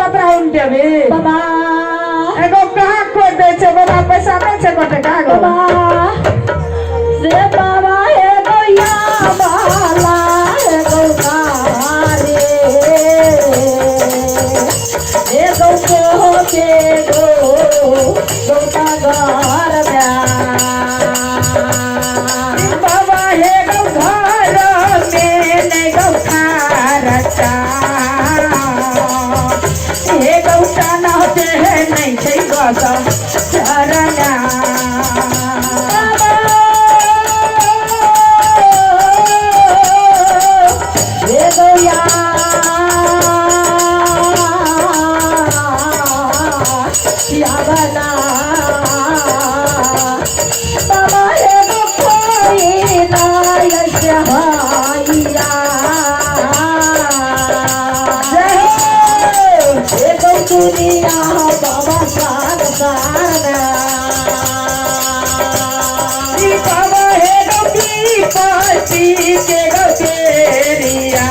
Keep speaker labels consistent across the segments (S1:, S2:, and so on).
S1: पपराउन देबे
S2: बाबा
S1: एगो कहाँ खोद दे छे बाबा पैसा नहीं छे कटे का गो
S2: बाबा से बाबा हे गैया बाला हे गौतारे हे गौ के गौता घर
S1: बाबा हे गौ घर में नहीं गौ खारता हे गौ टाना होते है नहीं छे गौता चरना
S2: बाबा
S1: बाबा हे गौरी पति के गौरिया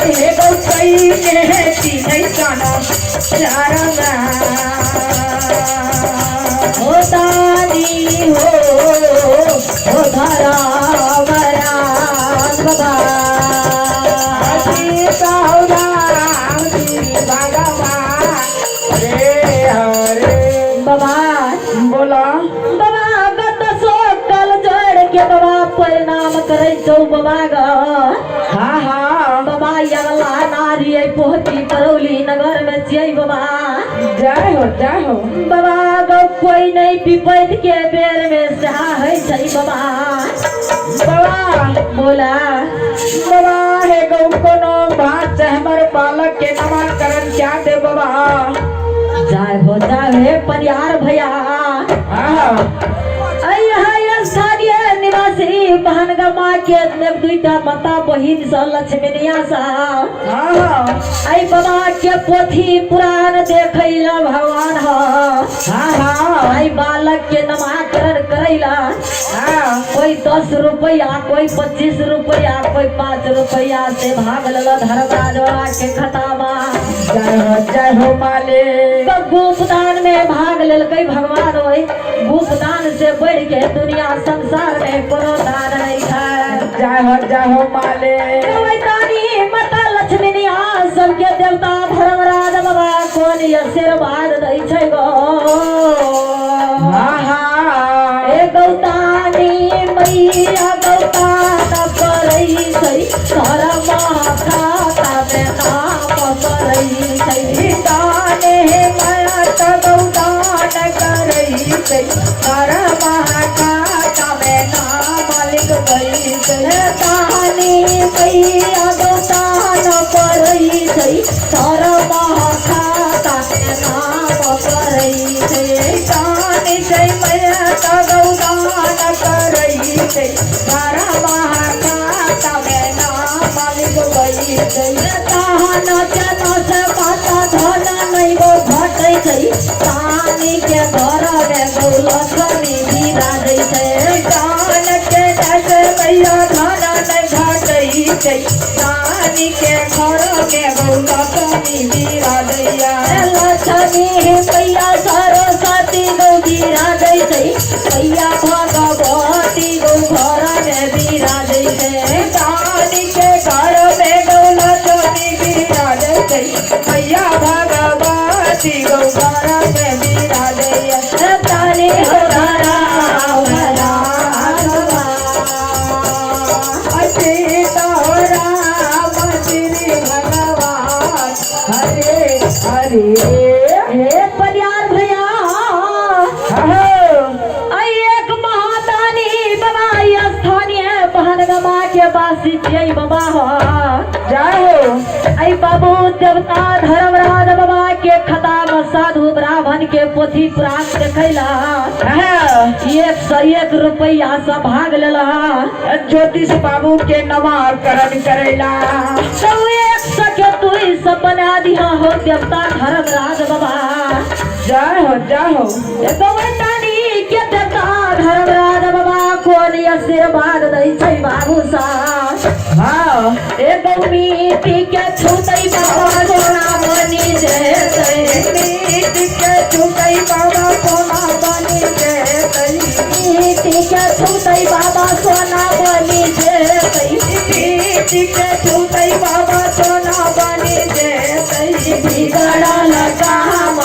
S1: हे गौई ने तीन जाना चारंगा
S2: हो दानी हो धरा वरान बाबा बाबा
S1: बोला
S2: बाबा गत सो कल जोड़ के बाबा परिणाम करे छौ बाबा ग
S1: हाँ हाँ
S2: बाबा यगला नारी पोहती करौली नगर में छियै बाबा
S1: जय हो
S2: बाबा ग कोई नहीं विपद के बेर में सहा है छै बाबा
S1: बाबा
S2: बोला
S1: बाबा हे गौ कोनो बात से हमारे बालक के नामकरण क्या दे बाबा
S2: जाए हे परियार भैया स्थानीय निवासी बहनगमा के दुईटा माता बहिन स लक्ष्मीनिया सा आई बाबा के पोथी पुराण देखैला भगवान आई बालक के नामकरण करैला कोई 10 रुपया कोई 25 रुपया कोई 5 रुपया से भाग लला धर्मराज बाबा के खतामा
S1: जय हो मालिक
S2: गोपदान में भाग लेलकै भगवान ओए गोपदान से बढ़ के दुनिया संसार में कोनो दान नहीं है
S1: जय हो मालिक
S2: ओए दानी माता लक्ष्मी निया सबके देवता धर्मराज बाबा कोन आशीर्वाद दै छै गो ए गौतानी मैया गौतान करै छै सारा खाता में नाम करै छै
S1: दाने माया गौदान करई से हर महाकाता में नाम लिख गई
S2: दानी मैया गौतान करै छै सारा महाकाता में नाम करै छै
S1: दानी से माया गौदान करई से हर महाकाता में नाम लिख गई
S2: दान जना से माता धन नहीं गो घटै छै तानी के घर में गौलक्ष्मी विराजै छै
S1: दान के दस मैया धन नहीं घटई छै दानी के घर में गौलक्ष्मी विराजैया
S2: लक्ष्मी मैया सरस्वती गौ विराजै छै मैया भगवती गौ घर में विराजै छै
S1: दानी के घर में गौलक्ष्मी विराजै छै मैया भगवती गौ घर में विराजैया
S2: तानी हो धरा
S1: अति तोरा श्री भगवान हरे हरे
S2: हे परियार भैया आई एक महादानी बाबा स्थानीय बहनगमा के वासी छियै बाबा
S1: जय हो
S2: आई बाबू देवता धर्मराज बाबा के खता में साधु ब्राह्मण के पोथी पुराण देखैला 101 रुपया से भाग लेला
S1: ज्योतिष बाबू के नामकरण करेला
S2: तो 100 के तू सब बना दिया हो देवता धर्मराज बाबा
S1: जय हो
S2: दानी के देवता धर्मराज बाबा को तनी आशीर्वाद दै छै बाबू सा
S1: हाँ
S2: ए गौमीति के छूतै बाबा सोना बनी जेतै
S1: मीति के छूतै बाबा सोना बनी जेतै
S2: मीति के छूतै बाबा सोना बनी जेतै
S1: मीति के छूतै बाबा सोना बनी जेतै
S2: बिगड़ल काम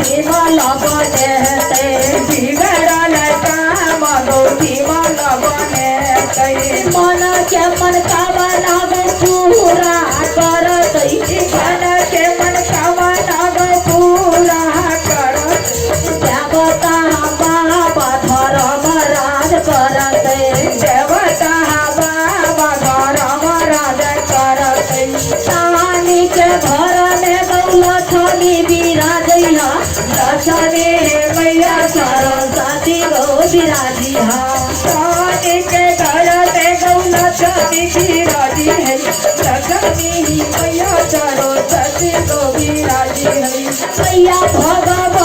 S2: भीमल बनेतै
S1: बिगड़ल काम भीमल बनेतै
S2: मन के मन कामना पूरा करतै
S1: मन के मन कामना पूरा करतै
S2: देवता बाबा धर्म राज करतै
S1: देवता बाबा धर्म राज करतै
S2: रानी के घर में गौलक्ष्मी विराजैया
S1: लक्ष्मी मैया
S2: सरस्वती गौ विराजिया
S1: रानी के घर में गौलक्ष्मी विराजी है लक्ष्मी मैया सरस्वती गौ विराजी है
S2: मैया भगवती